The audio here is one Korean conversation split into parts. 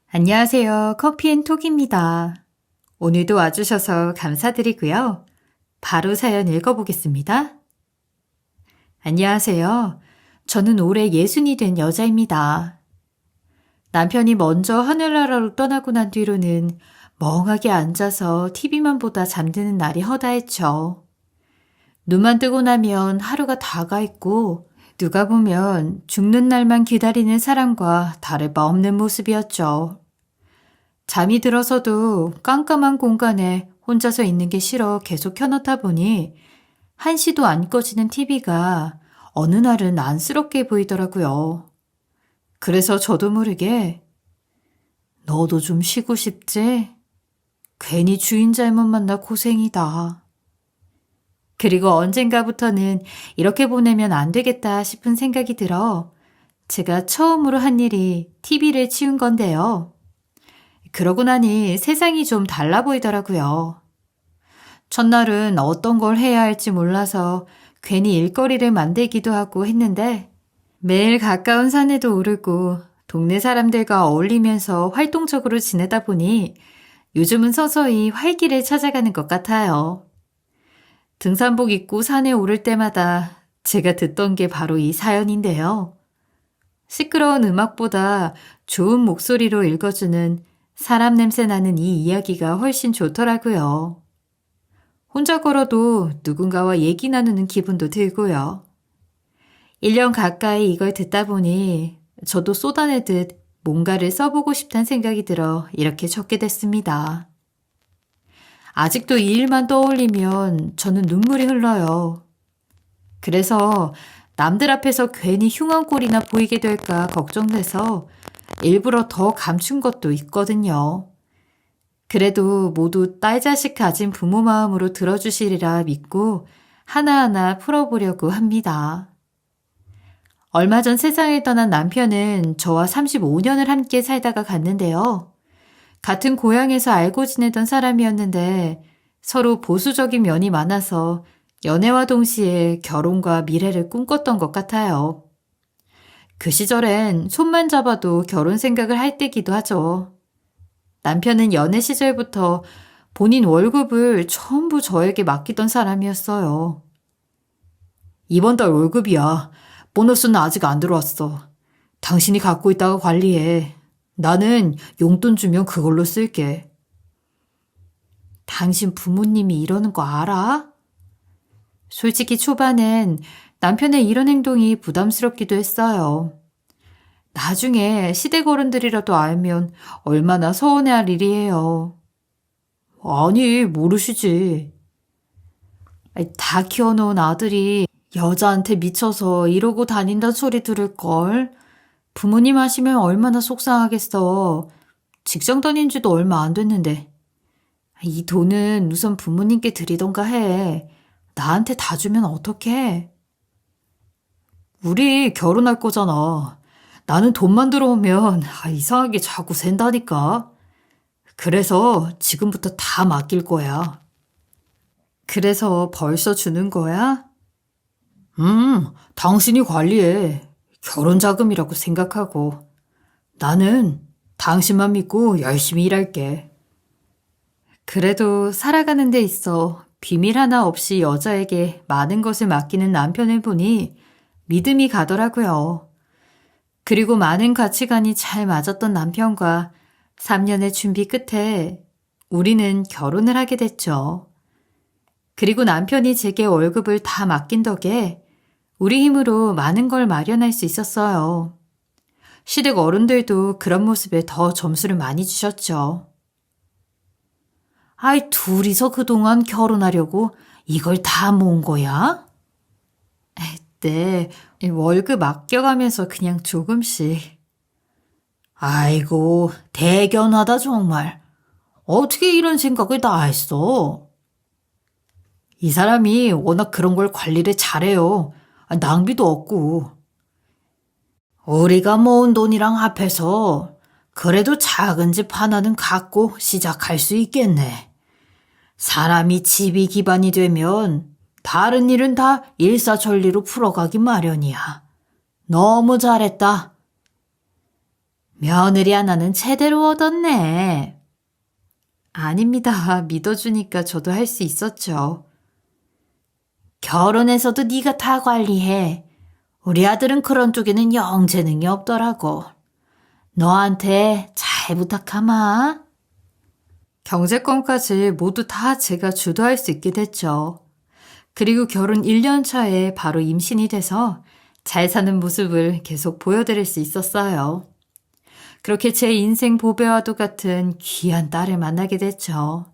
안녕하세요. 커피앤톡입니다. 오늘도 와주셔서 감사드리고요. 바로 사연 읽어보겠습니다. 안녕하세요. 저는 올해 60이 된 여자입니다. 남편이 먼저 하늘나라로 떠나고 난 뒤로는 멍하게 앉아서 TV만 보다 잠드는 날이 허다했죠. 눈만 뜨고 나면 하루가 다가 있고 누가 보면 죽는 날만 기다리는 사람과 다를 바 없는 모습이었죠. 잠이 들어서도 깜깜한 공간에 혼자서 있는 게 싫어 계속 켜놓다 보니 한시도 안 꺼지는 TV가 어느 날은 안쓰럽게 보이더라고요. 그래서 저도 모르게 너도 좀 쉬고 싶지? 괜히 주인 잘못 만나 고생이다. 그리고 언젠가부터는 이렇게 보내면 안 되겠다 싶은 생각이 들어 제가 처음으로 한 일이 TV를 치운 건데요. 그러고 나니 세상이 좀 달라 보이더라고요. 첫날은 어떤 걸 해야 할지 몰라서 괜히 일거리를 만들기도 하고 했는데 매일 가까운 산에도 오르고 동네 사람들과 어울리면서 활동적으로 지내다 보니 요즘은 서서히 활기를 찾아가는 것 같아요. 등산복 입고 산에 오를 때마다 제가 듣던 게 바로 이 사연인데요. 시끄러운 음악보다 좋은 목소리로 읽어주는 사람 냄새 나는 이 이야기가 훨씬 좋더라고요. 혼자 걸어도 누군가와 얘기 나누는 기분도 들고요. 1년 가까이 이걸 듣다 보니 저도 쏟아내듯 뭔가를 써보고 싶다는 생각이 들어 이렇게 적게 됐습니다. 아직도 이 일만 떠올리면 저는 눈물이 흘러요. 그래서 남들 앞에서 괜히 흉한 꼴이나 보이게 될까 걱정돼서 일부러 더 감춘 것도 있거든요. 그래도 모두 딸 자식 가진 부모 마음으로 들어주시리라 믿고 하나하나 풀어보려고 합니다. 얼마 전 세상을 떠난 남편은 저와 35년을 함께 살다가 갔는데요. 같은 고향에서 알고 지내던 사람이었는데 서로 보수적인 면이 많아서 연애와 동시에 결혼과 미래를 꿈꿨던 것 같아요. 그 시절엔 손만 잡아도 결혼 생각을 할 때기도 하죠. 남편은 연애 시절부터 본인 월급을 전부 저에게 맡기던 사람이었어요. 이번 달 월급이야. 보너스는 아직 안 들어왔어. 당신이 갖고 있다가 관리해. 나는 용돈 주면 그걸로 쓸게. 당신 부모님이 이러는 거 알아? 솔직히 초반엔 남편의 이런 행동이 부담스럽기도 했어요. 나중에 시댁 어른들이라도 알면 얼마나 서운해할 일이에요. 아니, 모르시지. 다 키워놓은 아들이 여자한테 미쳐서 이러고 다닌다는 소리 들을걸. 부모님 하시면 얼마나 속상하겠어. 직장 다닌 지도 얼마 안 됐는데. 이 돈은 우선 부모님께 드리던가 해. 나한테 다 주면 어떡해? 우리 결혼할 거잖아. 나는 돈만 들어오면 이상하게 자꾸 샌다니까. 그래서 지금부터 다 맡길 거야. 그래서 벌써 주는 거야? 당신이 관리해. 결혼 자금이라고 생각하고. 나는 당신만 믿고 열심히 일할게. 그래도 살아가는 데 있어 비밀 하나 없이 여자에게 많은 것을 맡기는 남편을 보니 믿음이 가더라고요. 그리고 많은 가치관이 잘 맞았던 남편과 3년의 준비 끝에 우리는 결혼을 하게 됐죠. 그리고 남편이 제게 월급을 다 맡긴 덕에 우리 힘으로 많은 걸 마련할 수 있었어요. 시댁 어른들도 그런 모습에 더 점수를 많이 주셨죠. 둘이서 그동안 결혼하려고 이걸 다 모은 거야? 네, 월급 아껴가면서 그냥 조금씩. 아이고, 대견하다 정말. 어떻게 이런 생각을 다 했어? 이 사람이 워낙 그런 걸 관리를 잘해요. 낭비도 없고. 우리가 모은 돈이랑 합해서 그래도 작은 집 하나는 갖고 시작할 수 있겠네. 사람이 집이 기반이 되면 다른 일은 다 일사천리로 풀어가기 마련이야. 너무 잘했다. 며느리 하나는 제대로 얻었네. 아닙니다. 믿어주니까 저도 할 수 있었죠. 결혼해서도 네가 다 관리해. 우리 아들은 그런 쪽에는 영 재능이 없더라고. 너한테 잘 부탁하마. 경제권까지 모두 다 제가 주도할 수 있게 됐죠. 그리고 결혼 1년 차에 바로 임신이 돼서 잘 사는 모습을 계속 보여드릴 수 있었어요. 그렇게 제 인생 보배와도 같은 귀한 딸을 만나게 됐죠.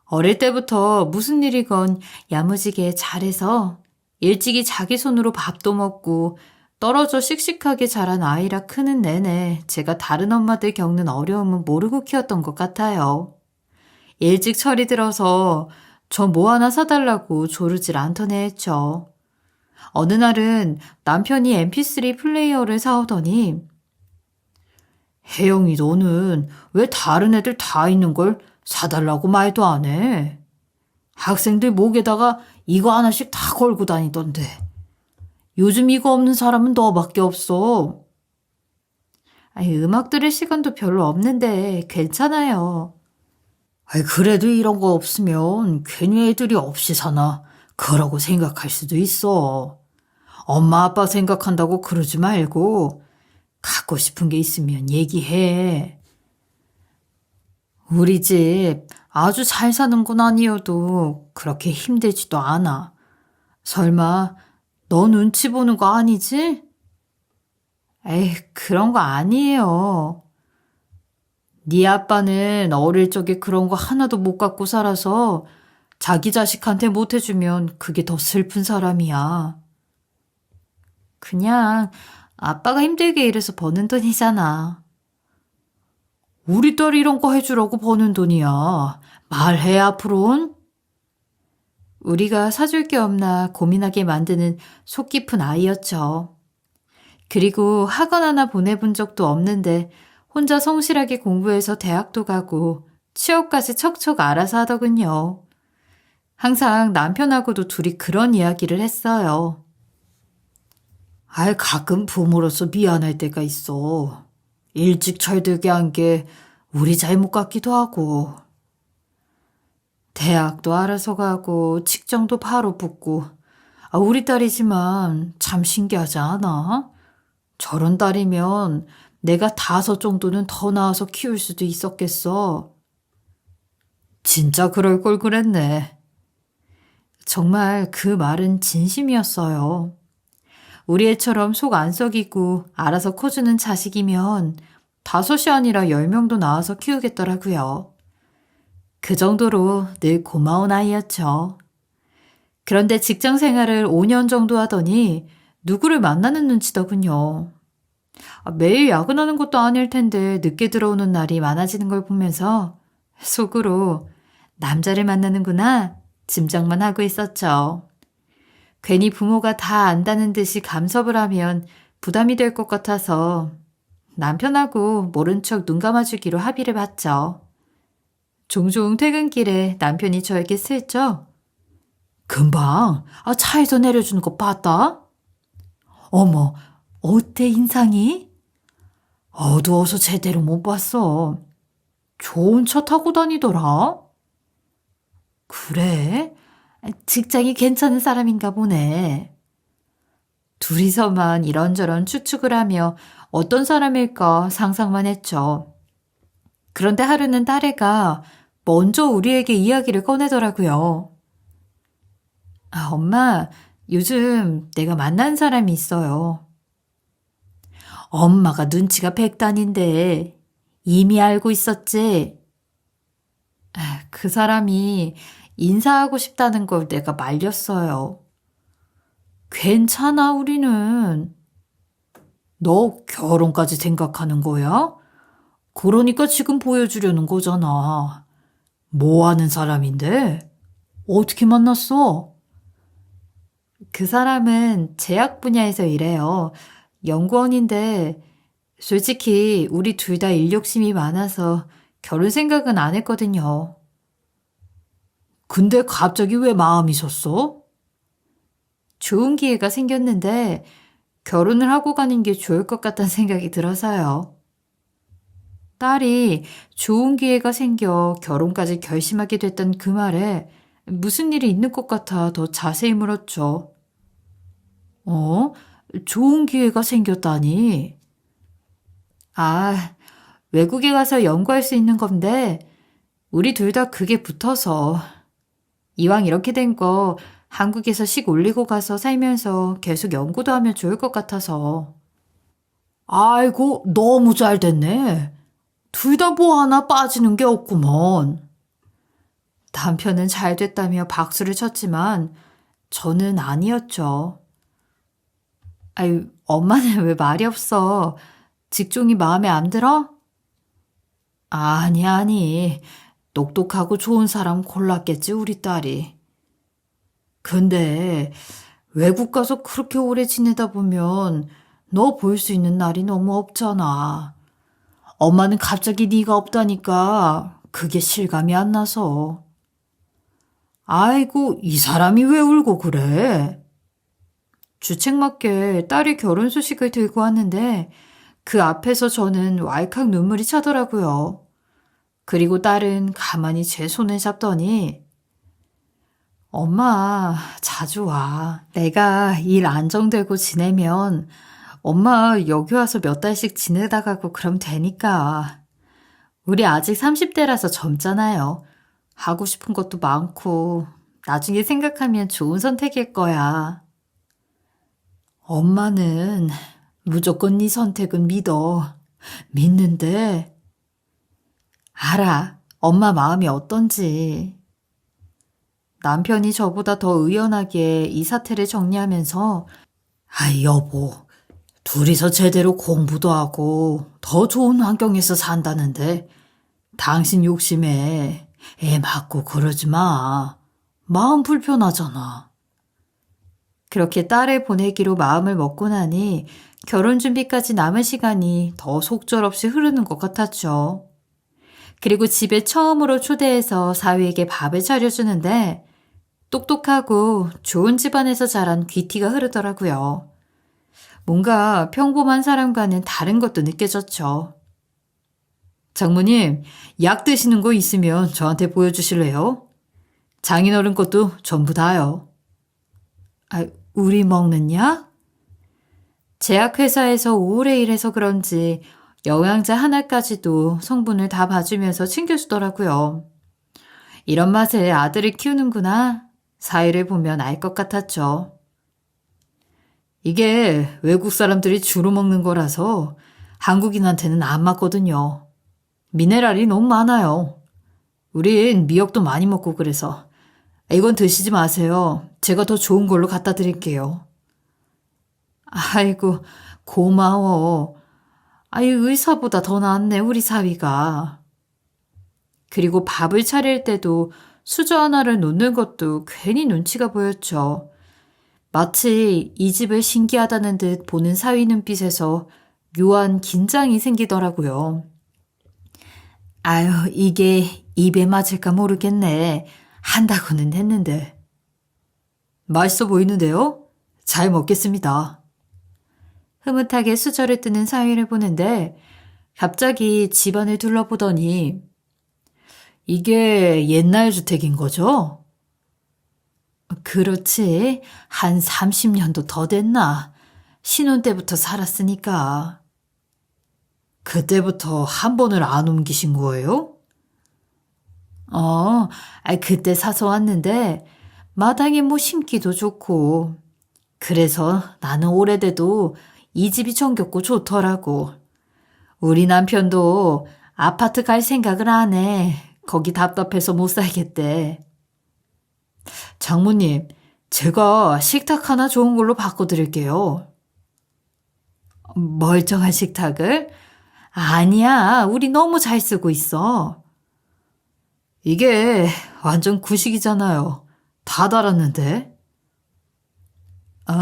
어릴 때부터 무슨 일이건 야무지게 잘해서 일찍이 자기 손으로 밥도 먹고 떨어져 씩씩하게 자란 아이라 크는 내내 제가 다른 엄마들 겪는 어려움은 모르고 키웠던 것 같아요. 일찍 철이 들어서 저 뭐 하나 사달라고 조르질 않던 애였죠. 어느 날은 남편이 mp3 플레이어를 사오더니 혜영이 너는 왜 다른 애들 다 있는 걸 사달라고 말도 안 해? 학생들 목에다가 이거 하나씩 다 걸고 다니던데. 요즘 이거 없는 사람은 너밖에 없어. 아니, 음악 들을 시간도 별로 없는데 괜찮아요. 아니, 그래도 이런 거 없으면 괜히 애들이 없이 사나 그러고 생각할 수도 있어. 엄마 아빠 생각한다고 그러지 말고 갖고 싶은 게 있으면 얘기해. 우리 집 아주 잘 사는 건 아니어도 그렇게 힘들지도 않아. 설마 너 눈치 보는 거 아니지? 에이, 그런 거 아니에요. 네 아빠는 어릴 적에 그런 거 하나도 못 갖고 살아서 자기 자식한테 못 해주면 그게 더 슬픈 사람이야. 그냥 아빠가 힘들게 일해서 버는 돈이잖아. 우리 딸이 이런 거 해주라고 버는 돈이야. 말해 앞으론. 우리가 사줄 게 없나 고민하게 만드는 속 깊은 아이였죠. 그리고 학원 하나 보내본 적도 없는데 혼자 성실하게 공부해서 대학도 가고 취업까지 척척 알아서 하더군요. 항상 남편하고도 둘이 그런 이야기를 했어요. 아이, 가끔 부모로서 미안할 때가 있어. 일찍 철들게 한 게 우리 잘못 같기도 하고. 대학도 알아서 가고 직장도 바로 붙고. 우리 딸이지만 참 신기하지 않아? 저런 딸이면 내가 5 정도는 더 낳아서 키울 수도 있었겠어. 진짜 그럴 걸 그랬네. 정말 그 말은 진심이었어요. 우리 애처럼 속 안 썩이고 알아서 커주는 자식이면 5이 아니라 10명도 낳아서 키우겠더라고요. 그 정도로 늘 고마운 아이였죠. 그런데 직장 생활을 5년 정도 하더니 누구를 만나는 눈치더군요. 매일 야근하는 것도 아닐 텐데 늦게 들어오는 날이 많아지는 걸 보면서 속으로 남자를 만나는구나 짐작만 하고 있었죠. 괜히 부모가 다 안다는 듯이 감섭을 하면 부담이 될 것 같아서 남편하고 모른 척 눈 감아주기로 합의를 봤죠. 종종 퇴근길에 남편이 저에게 슬쩍 금방 차에서 내려주는 거 봤다? 어머, 어때 인상이? 어두워서 제대로 못 봤어. 좋은 차 타고 다니더라. 그래? 직장이 괜찮은 사람인가 보네. 둘이서만 이런저런 추측을 하며 어떤 사람일까 상상만 했죠. 그런데 하루는 딸애가 먼저 우리에게 이야기를 꺼내더라고요. 엄마, 요즘 내가 만난 사람이 있어요. 엄마가 눈치가 백단인데 이미 알고 있었지? 그 사람이 인사하고 싶다는 걸 내가 말렸어요. 괜찮아, 우리는. 너 결혼까지 생각하는 거야? 그러니까 지금 보여주려는 거잖아. 뭐 하는 사람인데? 어떻게 만났어? 그 사람은 제약 분야에서 일해요. 연구원인데 솔직히 우리 둘 다 일 욕심이 많아서 결혼 생각은 안 했거든요. 근데 갑자기 왜 마음이 섰어? 좋은 기회가 생겼는데 결혼을 하고 가는 게 좋을 것 같다는 생각이 들어서요. 딸이 좋은 기회가 생겨 결혼까지 결심하게 됐던 그 말에 무슨 일이 있는 것 같아 더 자세히 물었죠. 어? 좋은 기회가 생겼다니? 아, 외국에 가서 연구할 수 있는 건데, 우리 둘 다 그게 붙어서. 이왕 이렇게 된 거 한국에서 식 올리고 가서 살면서 계속 연구도 하면 좋을 것 같아서. 아이고, 너무 잘 됐네. 둘 다 뭐 하나 빠지는 게 없구먼. 남편은 잘 됐다며 박수를 쳤지만 저는 아니었죠. 아유, 엄마는 왜 말이 없어? 직종이 마음에 안 들어? 아니, 아니. 똑똑하고 좋은 사람 골랐겠지, 우리 딸이. 근데 외국 가서 그렇게 오래 지내다 보면 너 볼 수 있는 날이 너무 없잖아. 엄마는 갑자기 네가 없다니까 그게 실감이 안 나서. 아이고, 이 사람이 왜 울고 그래? 주책맞게 딸이 결혼 소식을 들고 왔는데 그 앞에서 저는 왈칵 눈물이 차더라고요. 그리고 딸은 가만히 제 손을 잡더니 엄마 자주 와. 내가 일 안정되고 지내면 엄마 여기 와서 몇 달씩 지내다 가고 그럼 되니까. 우리 아직 30대라서 젊잖아요. 하고 싶은 것도 많고 나중에 생각하면 좋은 선택일 거야. 엄마는 무조건 네 선택은 믿어. 믿는데 알아. 엄마 마음이 어떤지. 남편이 저보다 더 의연하게 이 사태를 정리하면서 아이 여보, 둘이서 제대로 공부도 하고 더 좋은 환경에서 산다는데 당신 욕심에 애 맞고 그러지 마. 마음 불편하잖아. 그렇게 딸을 보내기로 마음을 먹고 나니 결혼 준비까지 남은 시간이 더 속절없이 흐르는 것 같았죠. 그리고 집에 처음으로 초대해서 사위에게 밥을 차려주는데 똑똑하고 좋은 집안에서 자란 귀티가 흐르더라고요. 뭔가 평범한 사람과는 다른 것도 느껴졌죠. 장모님, 약 드시는 거 있으면 저한테 보여주실래요? 장인어른 것도 전부 다요. 아, 우리 먹는 약? 제약회사에서 오래 일해서 그런지 영양제 하나까지도 성분을 다 봐주면서 챙겨주더라고요. 이런 맛에 아들을 키우는구나. 사위를 보면 알 것 같았죠. 이게 외국 사람들이 주로 먹는 거라서 한국인한테는 안 맞거든요. 미네랄이 너무 많아요. 우린 미역도 많이 먹고 그래서. 이건 드시지 마세요. 제가 더 좋은 걸로 갖다 드릴게요. 아이고, 고마워. 아이, 의사보다 더 낫네, 우리 사위가. 그리고 밥을 차릴 때도 수저 하나를 놓는 것도 괜히 눈치가 보였죠. 마치 이 집을 신기하다는 듯 보는 사위 눈빛에서 묘한 긴장이 생기더라고요. 아유, 이게 입에 맞을까 모르겠네. 한다고는 했는데. 맛있어 보이는데요? 잘 먹겠습니다. 흐뭇하게 수저를 뜨는 사위를 보는데 갑자기 집안을 둘러보더니 이게 옛날 주택인 거죠? 그렇지. 한 30년도 더 됐나? 신혼 때부터 살았으니까. 그때부터 한 번을 안 옮기신 거예요? 그때 사서 왔는데 마당에 뭐 심기도 좋고 그래서 나는 오래돼도 이 집이 정겹고 좋더라고. 우리 남편도 아파트 갈 생각을 안 해. 거기 답답해서 못 살겠대. 장모님, 제가 식탁 하나 좋은 걸로 바꿔드릴게요. 멀쩡한 식탁을? 아니야, 우리 너무 잘 쓰고 있어. 이게 완전 구식이잖아요. 다 달았는데. 어?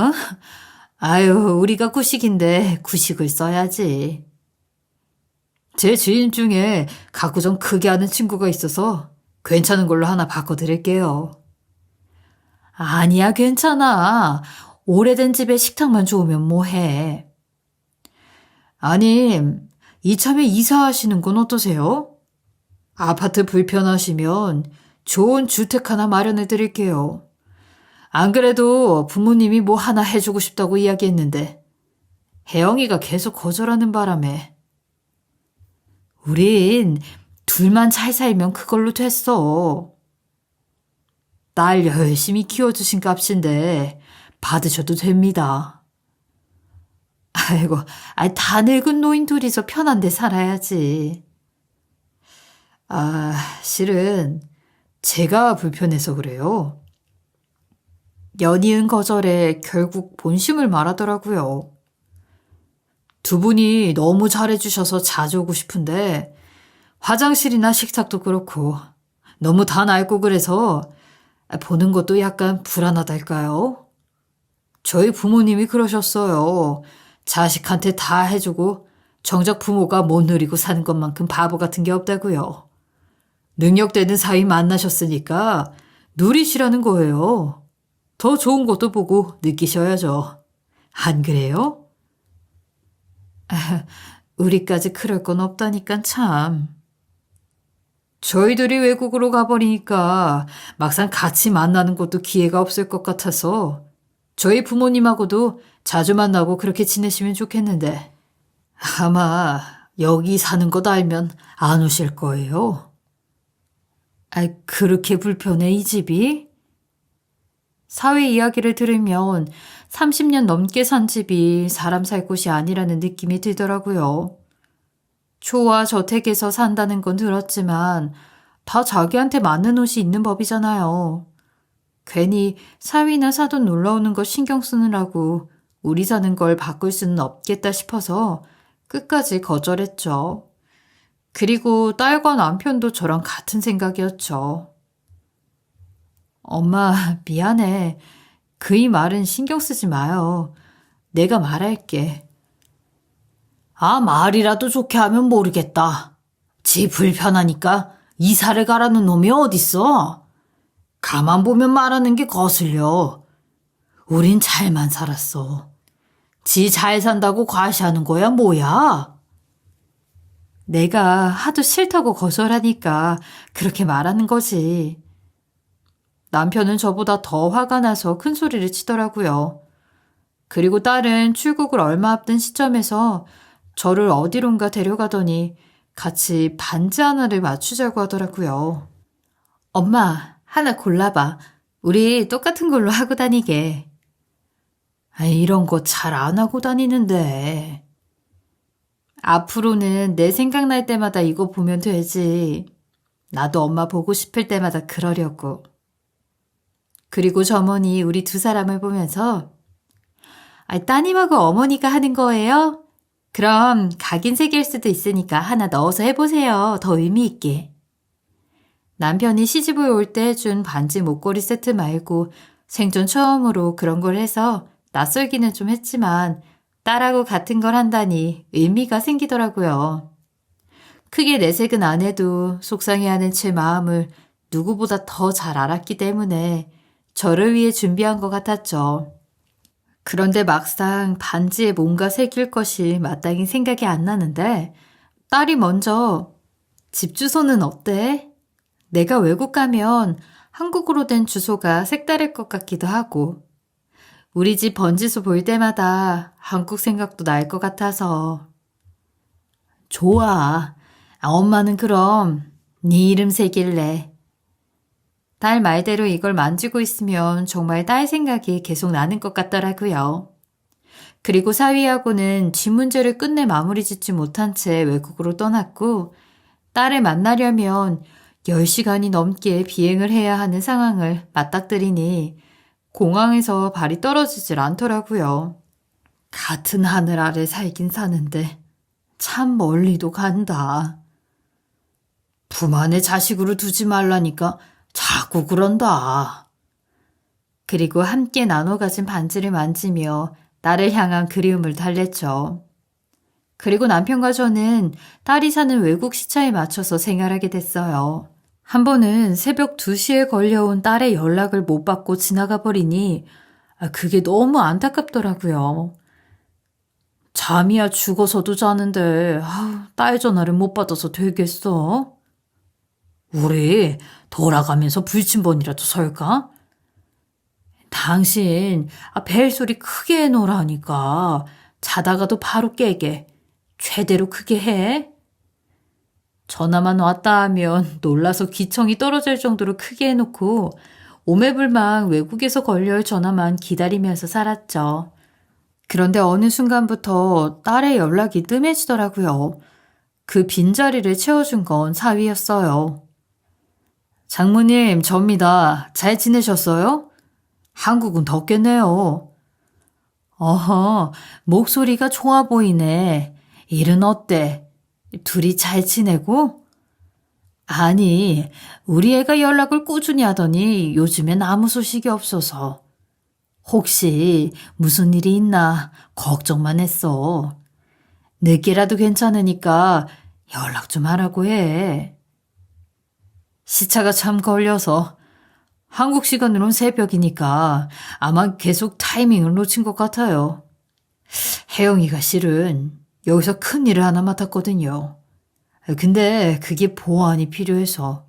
아유, 우리가 구식인데 구식을 써야지. 제 지인 중에 가구 좀 크게 하는 친구가 있어서 괜찮은 걸로 하나 바꿔드릴게요. 아니야, 괜찮아. 오래된 집에 식탁만 좋으면 뭐해. 아니, 이참에 이사하시는 건 어떠세요? 아파트 불편하시면 좋은 주택 하나 마련해 드릴게요. 안 그래도 부모님이 뭐 하나 해주고 싶다고 이야기했는데 혜영이가 계속 거절하는 바람에 우린 둘만 잘 살면 그걸로 됐어. 딸 열심히 키워주신 값인데 받으셔도 됩니다. 아이고, 다 늙은 노인 둘이서 편한 데 살아야지. 실은 제가 불편해서 그래요. 연이은 거절에 결국 본심을 말하더라고요. 두 분이 너무 잘해주셔서 자주 오고 싶은데 화장실이나 식탁도 그렇고 너무 다 낡고 그래서 보는 것도 약간 불안하달까요? 저희 부모님이 그러셨어요. 자식한테 다 해주고 정작 부모가 못 누리고 사는 것만큼 바보 같은 게 없다고요. 능력되는 사위 만나셨으니까 누리시라는 거예요. 더 좋은 것도 보고 느끼셔야죠. 안 그래요? 우리까지 그럴 건 없다니까 참. 저희들이 외국으로 가버리니까 막상 같이 만나는 것도 기회가 없을 것 같아서 저희 부모님하고도 자주 만나고 그렇게 지내시면 좋겠는데 아마 여기 사는 것 알면 안 오실 거예요. 그렇게 불편해 이 집이? 사위 이야기를 들으면 30년 넘게 산 집이 사람 살 곳이 아니라는 느낌이 들더라고요. 초와 저택에서 산다는 건 들었지만 다 자기한테 맞는 옷이 있는 법이잖아요. 괜히 사위나 사돈 놀러 오는 거 신경 쓰느라고 우리 사는 걸 바꿀 수는 없겠다 싶어서 끝까지 거절했죠. 그리고 딸과 남편도 저랑 같은 생각이었죠. 엄마, 미안해. 그이 말은 신경 쓰지 마요. 내가 말할게. 말이라도 좋게 하면 모르겠다. 지 불편하니까 이사를 가라는 놈이 어딨어? 가만 보면 말하는 게 거슬려. 우린 잘만 살았어. 지 잘 산다고 과시하는 거야 뭐야? 내가 하도 싫다고 거절하니까 그렇게 말하는 거지. 남편은 저보다 더 화가 나서 큰 소리를 치더라고요. 그리고 딸은 출국을 얼마 앞둔 시점에서 저를 어디론가 데려가더니 같이 반지 하나를 맞추자고 하더라고요. 엄마, 하나 골라봐. 우리 똑같은 걸로 하고 다니게. 이런 거 잘 안 하고 다니는데. 앞으로는 내 생각날 때마다 이거 보면 되지. 나도 엄마 보고 싶을 때마다 그러려고. 그리고 점원이 우리 두 사람을 보면서 따님하고 어머니가 하는 거예요? 그럼 각인 3개일 수도 있으니까 하나 넣어서 해보세요. 더 의미 있게. 남편이 시집을 올 때 준 반지 목걸이 세트 말고 생전 처음으로 그런 걸 해서 낯설기는 좀 했지만 딸하고 같은 걸 한다니 의미가 생기더라고요. 크게 내색은 안 해도 속상해하는 제 마음을 누구보다 더 잘 알았기 때문에 저를 위해 준비한 것 같았죠. 그런데 막상 반지에 뭔가 새길 것이 마땅히 생각이 안 나는데 딸이 먼저 집 주소는 어때? 내가 외국 가면 한국으로 된 주소가 색다를 것 같기도 하고 우리 집 번지수 볼 때마다 한국 생각도 날 것 같아서. 좋아. 엄마는 그럼 네 이름 새길래. 딸 말대로 이걸 만지고 있으면 정말 딸 생각이 계속 나는 것 같더라고요. 그리고 사위하고는 집 문제를 끝내 마무리 짓지 못한 채 외국으로 떠났고 딸을 만나려면 10시간이 넘게 비행을 해야 하는 상황을 맞닥뜨리니 공항에서 발이 떨어지질 않더라고요. 같은 하늘 아래 살긴 사는데 참 멀리도 간다. 부만의 자식으로 두지 말라니까 자꾸 그런다. 그리고 함께 나눠 가진 반지를 만지며 딸을 향한 그리움을 달랬죠. 그리고 남편과 저는 딸이 사는 외국 시차에 맞춰서 생활하게 됐어요. 한 번은 새벽 2시에 걸려온 딸의 연락을 못 받고 지나가 버리니 그게 너무 안타깝더라고요. 잠이야 죽어서도 자는데 딸 전화를 못 받아서 되겠어? 우리 돌아가면서 불침번이라도 설까? 당신 벨소리 크게 해놓으라니까 자다가도 바로 깨게 최대로 크게 해. 전화만 왔다 하면 놀라서 기청이 떨어질 정도로 크게 해놓고 오매불망 외국에서 걸려올 전화만 기다리면서 살았죠. 그런데 어느 순간부터 딸의 연락이 뜸해지더라고요. 그 빈자리를 채워준 건 사위였어요. 장모님, 접니다. 잘 지내셨어요? 한국은 덥겠네요. 어허, 목소리가 좋아 보이네. 일은 어때? 둘이 잘 지내고? 아니, 우리 애가 연락을 꾸준히 하더니 요즘엔 아무 소식이 없어서. 혹시 무슨 일이 있나 걱정만 했어. 늦게라도 괜찮으니까 연락 좀 하라고 해. 시차가 참 걸려서 한국 시간으론 새벽이니까 아마 계속 타이밍을 놓친 것 같아요. 혜영이가 실은 여기서 큰 일을 하나 맡았거든요. 근데 그게 보완이 필요해서.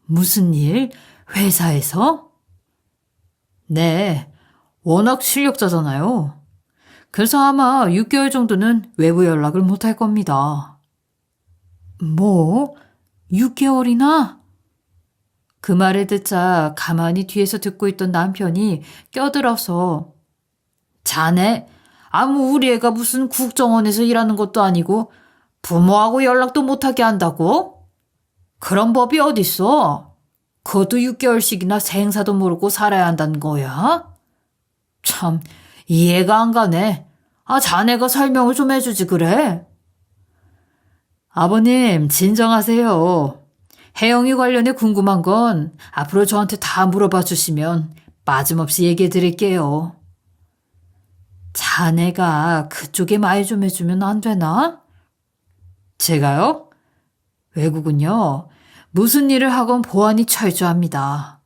무슨 일? 회사에서? 네, 워낙 실력자잖아요. 그래서 아마 6개월 정도는 외부 연락을 못 할 겁니다. 뭐? 6개월이나? 그 말을 듣자 가만히 뒤에서 듣고 있던 남편이 껴들어서 자네, 우리 애가 무슨 국정원에서 일하는 것도 아니고 부모하고 연락도 못하게 한다고? 그런 법이 어딨어? 그것도 6개월씩이나 생사도 모르고 살아야 한다는 거야? 참, 이해가 안 가네. 자네가 설명을 좀 해주지 그래? 아버님, 진정하세요. 혜영이 관련해 궁금한 건 앞으로 저한테 다 물어봐 주시면 빠짐없이 얘기해 드릴게요. 자네가 그쪽에 말 좀 해주면 안 되나? 제가요? 외국은요, 무슨 일을 하건 보안이 철저합니다.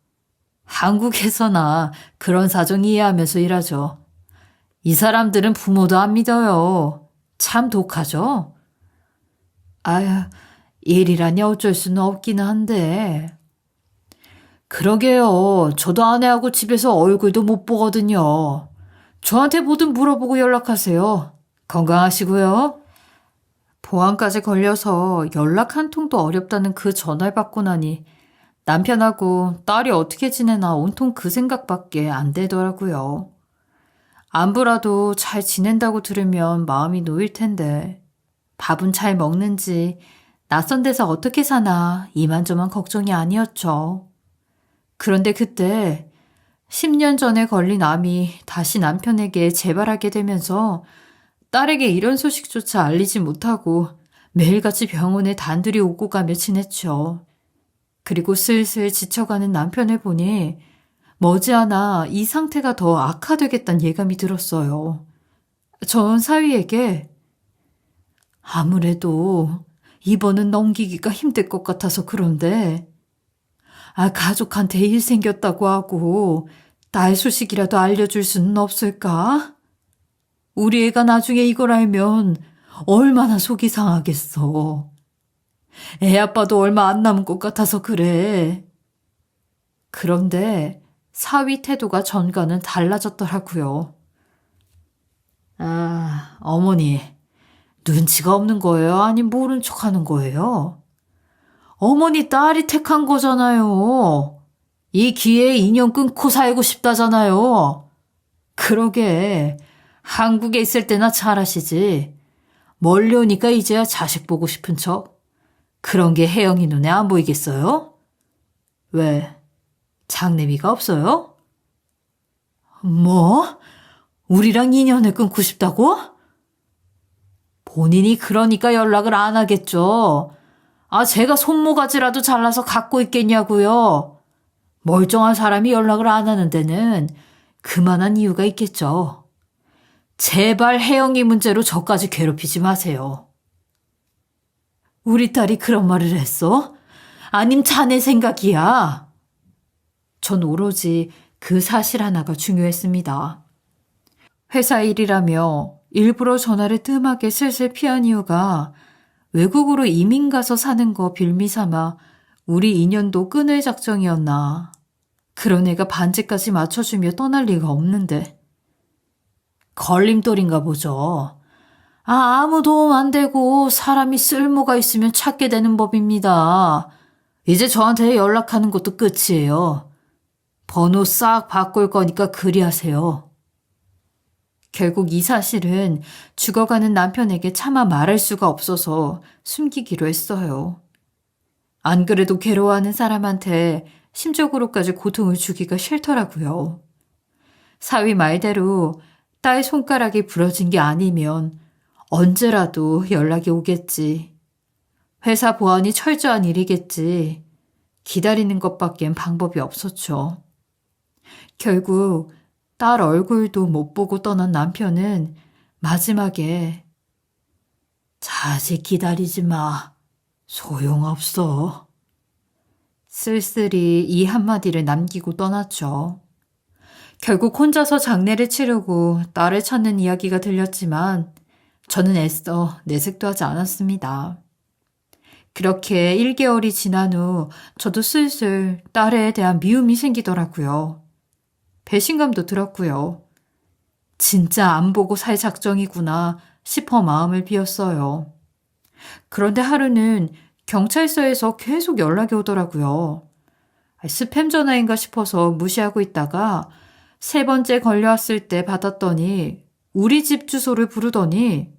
한국에서나 그런 사정 이해하면서 일하죠. 이 사람들은 부모도 안 믿어요. 참 독하죠? 아휴, 일이라니 어쩔 수는 없기는 한데. 그러게요. 저도 아내하고 집에서 얼굴도 못 보거든요. 저한테 뭐든 물어보고 연락하세요. 건강하시고요. 보안까지 걸려서 연락 한 통도 어렵다는 그 전화를 받고 나니 남편하고 딸이 어떻게 지내나 온통 그 생각밖에 안 되더라고요. 안부라도 잘 지낸다고 들으면 마음이 놓일 텐데 밥은 잘 먹는지 낯선 데서 어떻게 사나 이만저만 걱정이 아니었죠. 그런데 그때 10년 전에 걸린 암이 다시 남편에게 재발하게 되면서 딸에게 이런 소식조차 알리지 못하고 매일같이 병원에 단둘이 오고 가며 지냈죠. 그리고 슬슬 지쳐가는 남편을 보니 머지않아 이 상태가 더 악화되겠다는 예감이 들었어요. 전 사위에게 아무래도 이번은 넘기기가 힘들 것 같아서 그런데 가족한테 일 생겼다고 하고 딸 소식이라도 알려줄 수는 없을까? 우리 애가 나중에 이걸 알면 얼마나 속이 상하겠어. 애 아빠도 얼마 안 남은 것 같아서 그래. 그런데 사위 태도가 전과는 달라졌더라고요. 어머니, 눈치가 없는 거예요? 아니 모른 척 하는 거예요? 어머니 딸이 택한 거잖아요. 이 기회에 인연 끊고 살고 싶다잖아요. 그러게 한국에 있을 때나 잘하시지. 멀리 오니까 이제야 자식 보고 싶은 척. 그런 게 혜영이 눈에 안 보이겠어요? 왜? 장래미가 없어요? 뭐? 우리랑 인연을 끊고 싶다고? 본인이 그러니까 연락을 안 하겠죠. 제가 손모가지라도 잘라서 갖고 있겠냐고요. 멀쩡한 사람이 연락을 안 하는 데는 그만한 이유가 있겠죠. 제발 혜영이 문제로 저까지 괴롭히지 마세요. 우리 딸이 그런 말을 했어? 아님 자네 생각이야? 전 오로지 그 사실 하나가 중요했습니다. 회사 일이라며 일부러 전화를 뜸하게 슬슬 피한 이유가 외국으로 이민 가서 사는 거 빌미 삼아 우리 인연도 끊을 작정이었나. 그런 애가 반지까지 맞춰주며 떠날 리가 없는데. 걸림돌인가 보죠. 아무 도움 안 되고 사람이 쓸모가 있으면 찾게 되는 법입니다. 이제 저한테 연락하는 것도 끝이에요. 번호 싹 바꿀 거니까 그리하세요. 결국 이 사실은 죽어가는 남편에게 차마 말할 수가 없어서 숨기기로 했어요. 안 그래도 괴로워하는 사람한테 심적으로까지 고통을 주기가 싫더라고요. 사위 말대로 딸 손가락이 부러진 게 아니면 언제라도 연락이 오겠지. 회사 보안이 철저한 일이겠지. 기다리는 것밖엔 방법이 없었죠. 결국 딸 얼굴도 못 보고 떠난 남편은 마지막에 자식 기다리지 마. 소용없어. 쓸쓸히 이 한마디를 남기고 떠났죠. 결국 혼자서 장례를 치르고 딸을 찾는 이야기가 들렸지만 저는 애써 내색도 하지 않았습니다. 그렇게 1개월이 지난 후 저도 슬슬 딸에 대한 미움이 생기더라고요. 배신감도 들었고요. 진짜 안 보고 살 작정이구나 싶어 마음을 비웠어요. 그런데 하루는 경찰서에서 계속 연락이 오더라고요. 스팸 전화인가 싶어서 무시하고 있다가 3번째 걸려왔을 때 받았더니 우리 집 주소를 부르더니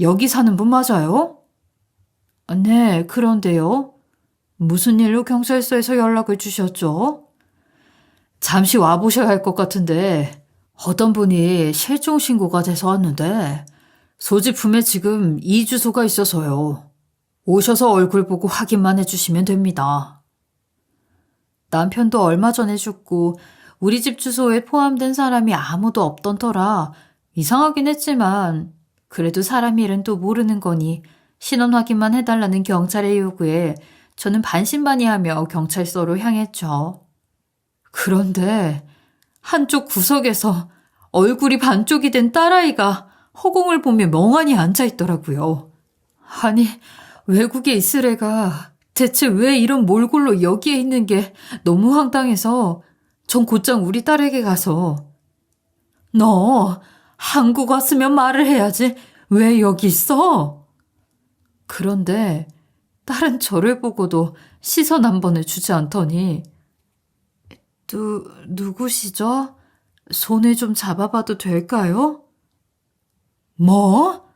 여기 사는 분 맞아요? 네, 그런데요. 무슨 일로 경찰서에서 연락을 주셨죠? 잠시 와보셔야 할 것 같은데 어떤 분이 실종 신고가 돼서 왔는데 소지품에 지금 이 주소가 있어서요. 오셔서 얼굴 보고 확인만 해주시면 됩니다. 남편도 얼마 전에 죽고 우리 집 주소에 포함된 사람이 아무도 없던 터라 이상하긴 했지만 그래도 사람 일은 또 모르는 거니 신원 확인만 해달라는 경찰의 요구에 저는 반신반의하며 경찰서로 향했죠. 그런데 한쪽 구석에서 얼굴이 반쪽이 된 딸아이가 허공을 보며 멍하니 앉아있더라고요. 아니, 외국에 있을 애가 대체 왜 이런 몰골로 여기에 있는 게 너무 황당해서 전 곧장 우리 딸에게 가서 너 한국 왔으면 말을 해야지 왜 여기 있어? 그런데 딸은 저를 보고도 시선 한 번을 주지 않더니 누구시죠? 손을 좀 잡아봐도 될까요? 뭐?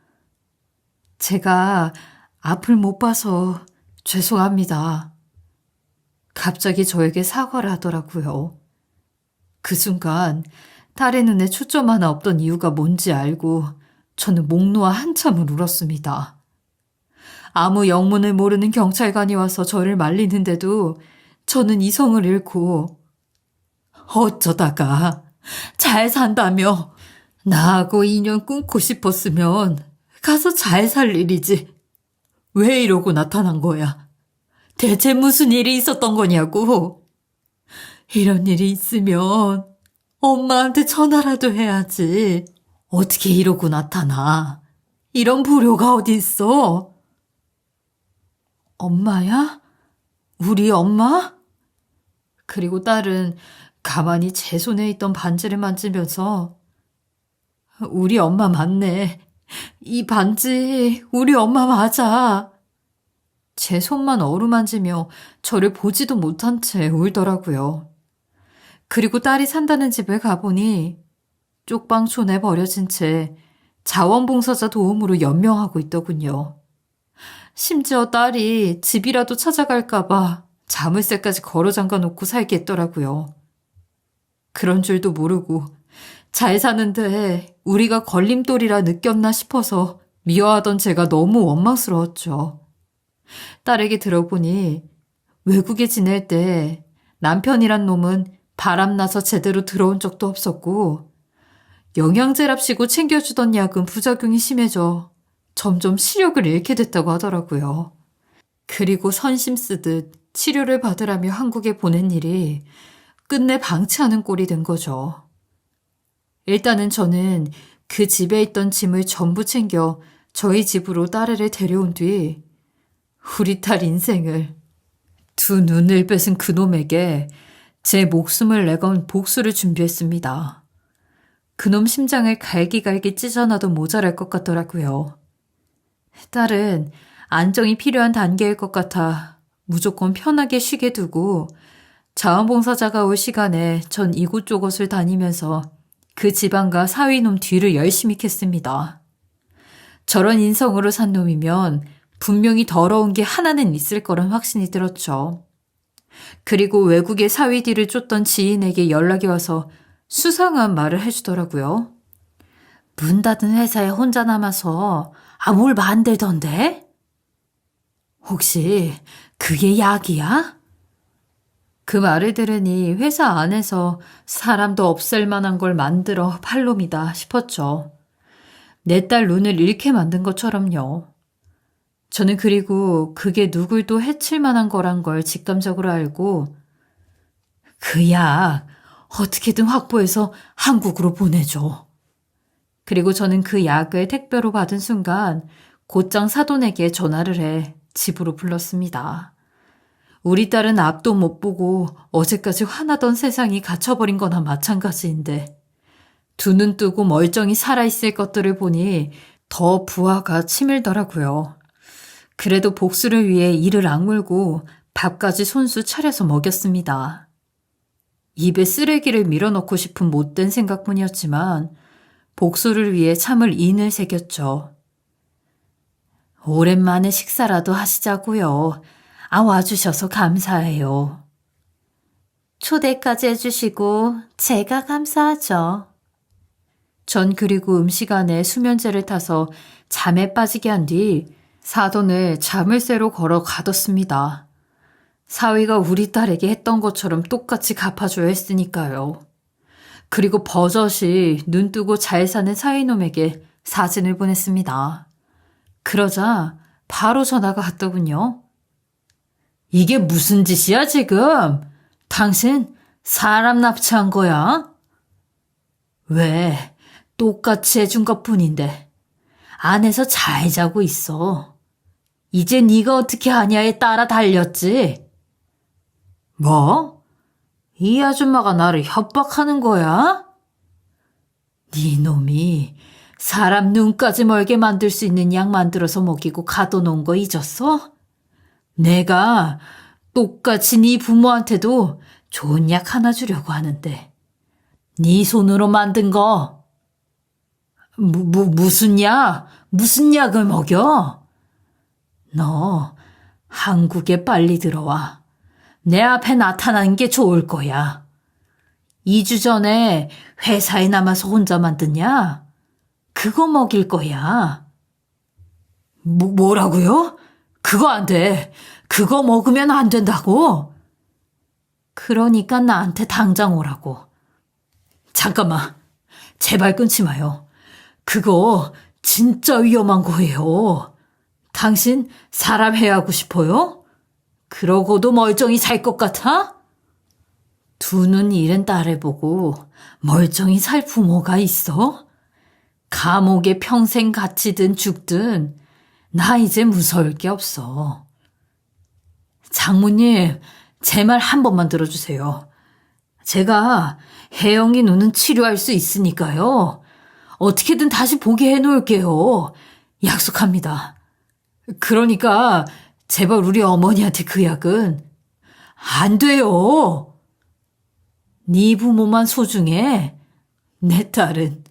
제가 앞을 못 봐서 죄송합니다. 갑자기 저에게 사과를 하더라고요. 그 순간 딸의 눈에 초점 하나 없던 이유가 뭔지 알고 저는 목 놓아 한참을 울었습니다. 아무 영문을 모르는 경찰관이 와서 저를 말리는데도 저는 이성을 잃고 어쩌다가 잘 산다며 나하고 인연 끊고 싶었으면 가서 잘 살 일이지. 왜 이러고 나타난 거야? 대체 무슨 일이 있었던 거냐고. 이런 일이 있으면 엄마한테 전화라도 해야지. 어떻게 이러고 나타나? 이런 불효가 어디 있어? 엄마야? 우리 엄마? 그리고 딸은 가만히 제 손에 있던 반지를 만지면서 우리 엄마 맞네. 이 반지 우리 엄마 맞아. 제 손만 어루만지며 저를 보지도 못한 채 울더라고요. 그리고 딸이 산다는 집에 가보니 쪽방촌에 버려진 채 자원봉사자 도움으로 연명하고 있더군요. 심지어 딸이 집이라도 찾아갈까봐 자물쇠까지 걸어 잠가놓고 살게 했더라고요. 그런 줄도 모르고 잘 사는데 우리가 걸림돌이라 느꼈나 싶어서 미워하던 제가 너무 원망스러웠죠. 딸에게 들어보니 외국에 지낼 때 남편이란 놈은 바람나서 제대로 들어온 적도 없었고 영양제랍시고 챙겨주던 약은 부작용이 심해져 점점 시력을 잃게 됐다고 하더라고요. 그리고 선심 쓰듯 치료를 받으라며 한국에 보낸 일이 끝내 방치하는 꼴이 된 거죠. 일단은 저는 그 집에 있던 짐을 전부 챙겨 저희 집으로 딸애를 데려온 뒤 우리 딸 인생을 두 눈을 뺏은 그놈에게 제 목숨을 내건 복수를 준비했습니다. 그놈 심장을 갈기갈기 찢어놔도 모자랄 것 같더라고요. 딸은 안정이 필요한 단계일 것 같아 무조건 편하게 쉬게 두고 자원봉사자가 올 시간에 전 이곳저곳을 다니면서 그 지방과 사위놈 뒤를 열심히 캤습니다. 저런 인성으로 산 놈이면 분명히 더러운 게 하나는 있을 거란 확신이 들었죠. 그리고 외국의 사위 뒤를 쫓던 지인에게 연락이 와서 수상한 말을 해주더라고요. 문 닫은 회사에 혼자 남아서 뭘 만들던데? 혹시 그게 약이야? 그 말을 들으니 회사 안에서 사람도 없앨 만한 걸 만들어 팔놈이다 싶었죠. 내 딸 눈을 잃게 만든 것처럼요. 저는 그리고 그게 누굴 또 해칠 만한 거란 걸 직감적으로 알고 그 약 어떻게든 확보해서 한국으로 보내줘. 그리고 저는 그 약을 택배로 받은 순간 곧장 사돈에게 전화를 해 집으로 불렀습니다. 우리 딸은 앞도 못 보고 어제까지 화나던 세상이 갇혀버린 거나 마찬가지인데 두 눈 뜨고 멀쩡히 살아있을 것들을 보니 더 부하가 치밀더라고요. 그래도 복수를 위해 이를 악물고 밥까지 손수 차려서 먹였습니다. 입에 쓰레기를 밀어넣고 싶은 못된 생각뿐이었지만 복수를 위해 참을 인을 새겼죠. 오랜만에 식사라도 하시자고요. 와주셔서 감사해요. 초대까지 해주시고 제가 감사하죠. 전 그리고 음식 안에 수면제를 타서 잠에 빠지게 한 뒤 사돈을 자물쇠로 걸어 가뒀습니다. 사위가 우리 딸에게 했던 것처럼 똑같이 갚아줘야 했으니까요. 그리고 버젓이 눈 뜨고 잘 사는 사위놈에게 사진을 보냈습니다. 그러자 바로 전화가 왔더군요. 이게 무슨 짓이야 지금? 당신 사람 납치한 거야? 왜? 똑같이 해준 것뿐인데 안에서 잘 자고 있어. 이제 네가 어떻게 하냐에 따라 달렸지. 뭐? 이 아줌마가 나를 협박하는 거야? 네 놈이 사람 눈까지 멀게 만들 수 있는 약 만들어서 먹이고 가둬놓은 거 잊었어? 내가 똑같이 네 부모한테도 좋은 약 하나 주려고 하는데 네 손으로 만든 거 무슨 약? 무슨 약을 먹여? 너 한국에 빨리 들어와. 내 앞에 나타나는 게 좋을 거야. 2주 전에 회사에 남아서 혼자 만드냐? 그거 먹일 거야. 뭐라고요? 그거 안 돼. 그거 먹으면 안 된다고. 그러니까 나한테 당장 오라고. 잠깐만. 제발 끊지 마요. 그거 진짜 위험한 거예요. 당신 사람 해하고 싶어요? 그러고도 멀쩡히 살 것 같아? 두 눈 잃은 딸을 보고 멀쩡히 살 부모가 있어? 감옥에 평생 갇히든 죽든 나 이제 무서울 게 없어. 장모님, 제 말 한 번만 들어주세요. 제가 혜영이 눈은 치료할 수 있으니까요. 어떻게든 다시 보게 해놓을게요. 약속합니다. 그러니까 제발 우리 어머니한테 그 약은 안 돼요. 네 부모만 소중해. 내 딸은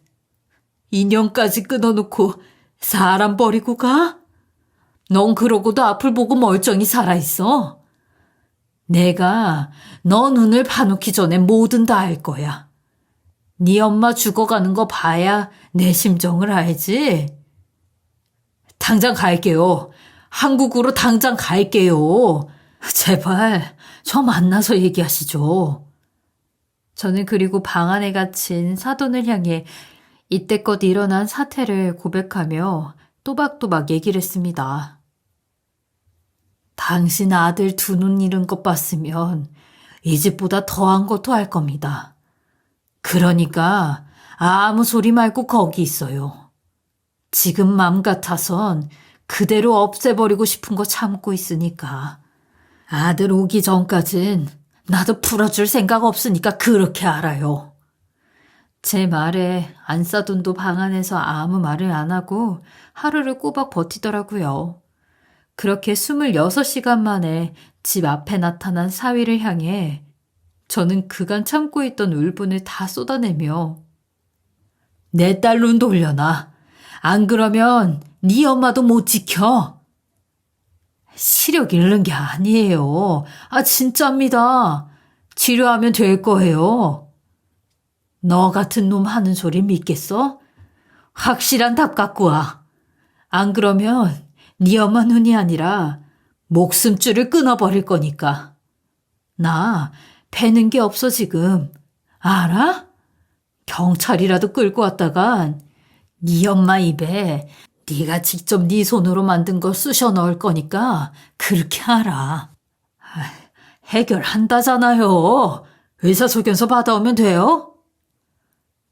인연까지 끊어놓고 사람 버리고 가? 넌 그러고도 앞을 보고 멀쩡히 살아있어. 내가 너 눈을 파놓기 전에 뭐든 다 할 거야. 네 엄마 죽어가는 거 봐야 내 심정을 알지. 당장 갈게요. 한국으로 당장 갈게요. 제발 저 만나서 얘기하시죠. 저는 그리고 방 안에 갇힌 사돈을 향해 이때껏 일어난 사태를 고백하며 또박또박 얘기를 했습니다. 당신 아들 두 눈 잃은 것 봤으면 이 집보다 더한 것도 할 겁니다. 그러니까 아무 소리 말고 거기 있어요. 지금 맘 같아선 그대로 없애버리고 싶은 거 참고 있으니까. 아들 오기 전까진 나도 풀어줄 생각 없으니까 그렇게 알아요. 제 말에 안 싸돈도 방 안에서 아무 말을 안 하고 하루를 꼬박 버티더라고요. 그렇게 26시간 만에 집 앞에 나타난 사위를 향해 저는 그간 참고 있던 울분을 다 쏟아내며 내 딸 눈 돌려놔. 안 그러면 네 엄마도 못 지켜. 시력 잃는 게 아니에요. 진짜입니다. 치료하면 될 거예요. 너 같은 놈 하는 소리 믿겠어? 확실한 답 갖고 와. 안 그러면 네 엄마 눈이 아니라 목숨줄을 끊어버릴 거니까. 나 패는 게 없어 지금. 알아? 경찰이라도 끌고 왔다간 네 엄마 입에 네가 직접 네 손으로 만든 거 쑤셔 넣을 거니까 그렇게 알아. 해결한다잖아요. 의사소견서 받아오면 돼요?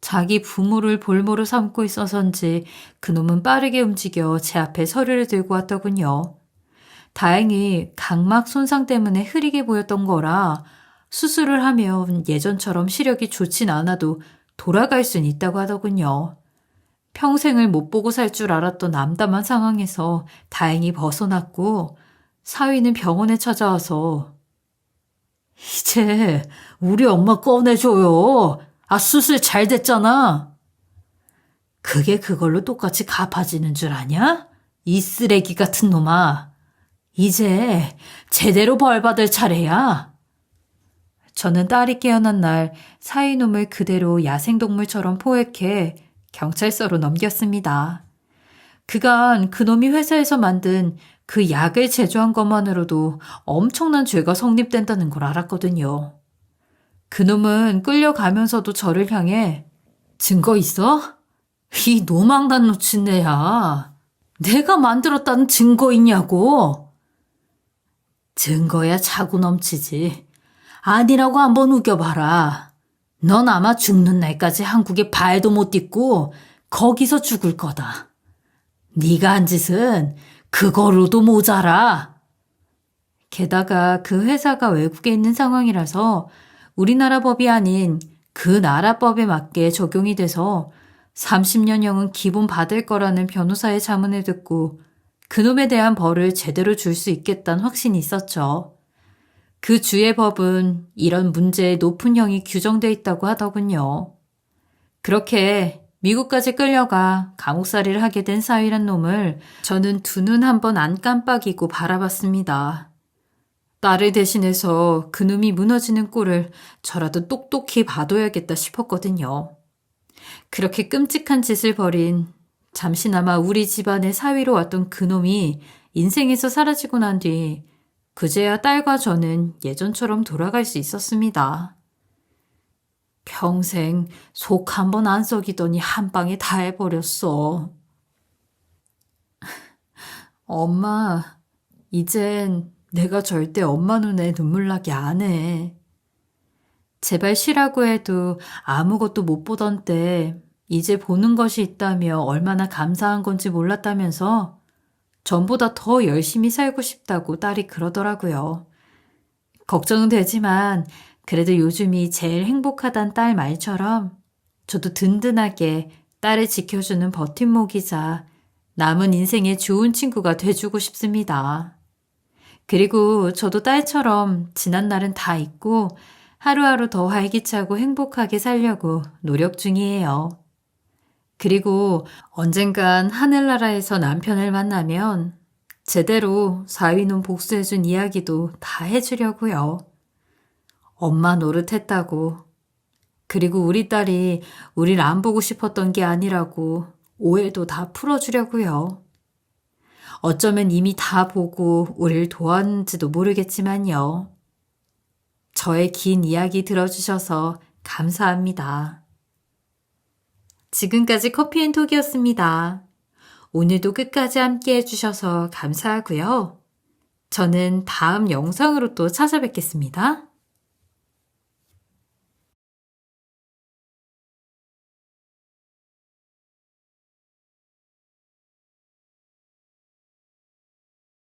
자기 부모를 볼모로 삼고 있어서인지 그놈은 빠르게 움직여 제 앞에 서류를 들고 왔더군요. 다행히 각막 손상 때문에 흐리게 보였던 거라 수술을 하면 예전처럼 시력이 좋진 않아도 돌아갈 순 있다고 하더군요. 평생을 못 보고 살 줄 알았던 암담한 상황에서 다행히 벗어났고 사위는 병원에 찾아와서 이제 우리 엄마 꺼내줘요. 수술 잘 됐잖아. 그게 그걸로 똑같이 갚아지는 줄 아냐? 이 쓰레기 같은 놈아. 이제 제대로 벌 받을 차례야. 저는 딸이 깨어난 날 사위놈을 그대로 야생동물처럼 포획해 경찰서로 넘겼습니다. 그간 그놈이 회사에서 만든 그 약을 제조한 것만으로도 엄청난 죄가 성립된다는 걸 알았거든요. 그놈은 끌려가면서도 저를 향해 증거 있어? 이 노망난 놓친애야. 내가 만들었다는 증거 있냐고. 증거야 차고 넘치지. 아니라고 한번 우겨봐라. 넌 아마 죽는 날까지 한국에 발도 못 딛고 거기서 죽을 거다. 네가 한 짓은 그거로도 모자라. 게다가 그 회사가 외국에 있는 상황이라서 우리나라 법이 아닌 그 나라 법에 맞게 적용이 돼서 30년형은 기본 받을 거라는 변호사의 자문을 듣고 그놈에 대한 벌을 제대로 줄 수 있겠다는 확신이 있었죠. 그 주의 법은 이런 문제에 높은 형이 규정돼 있다고 하더군요. 그렇게 미국까지 끌려가 감옥살이를 하게 된 사위란 놈을 저는 두 눈 한 번 안 깜빡이고 바라봤습니다. 딸을 대신해서 그놈이 무너지는 꼴을 저라도 똑똑히 봐둬야겠다 싶었거든요. 그렇게 끔찍한 짓을 벌인 잠시나마 우리 집안의 사위로 왔던 그놈이 인생에서 사라지고 난 뒤 그제야 딸과 저는 예전처럼 돌아갈 수 있었습니다. 평생 속 한 번 안 썩이더니 한 방에 다 해버렸어. 엄마, 이젠 내가 절대 엄마 눈에 눈물 나게 안 해. 제발 쉬라고 해도 아무것도 못 보던 때 이제 보는 것이 있다며 얼마나 감사한 건지 몰랐다면서 전보다 더 열심히 살고 싶다고 딸이 그러더라고요. 걱정은 되지만 그래도 요즘이 제일 행복하단 딸 말처럼 저도 든든하게 딸을 지켜주는 버팀목이자 남은 인생의 좋은 친구가 돼주고 싶습니다. 그리고 저도 딸처럼 지난 날은 다 잊고 하루하루 더 활기차고 행복하게 살려고 노력 중이에요. 그리고 언젠간 하늘나라에서 남편을 만나면 제대로 사위놈 복수해준 이야기도 다 해주려고요. 엄마 노릇했다고. 그리고 우리 딸이 우릴 안 보고 싶었던 게 아니라고 오해도 다 풀어주려고요. 어쩌면 이미 다 보고 우릴 도왔는지도 모르겠지만요. 저의 긴 이야기 들어주셔서 감사합니다. 지금까지 커피앤톡이었습니다. 오늘도 끝까지 함께 해주셔서 감사하고요. 저는 다음 영상으로 또 찾아뵙겠습니다.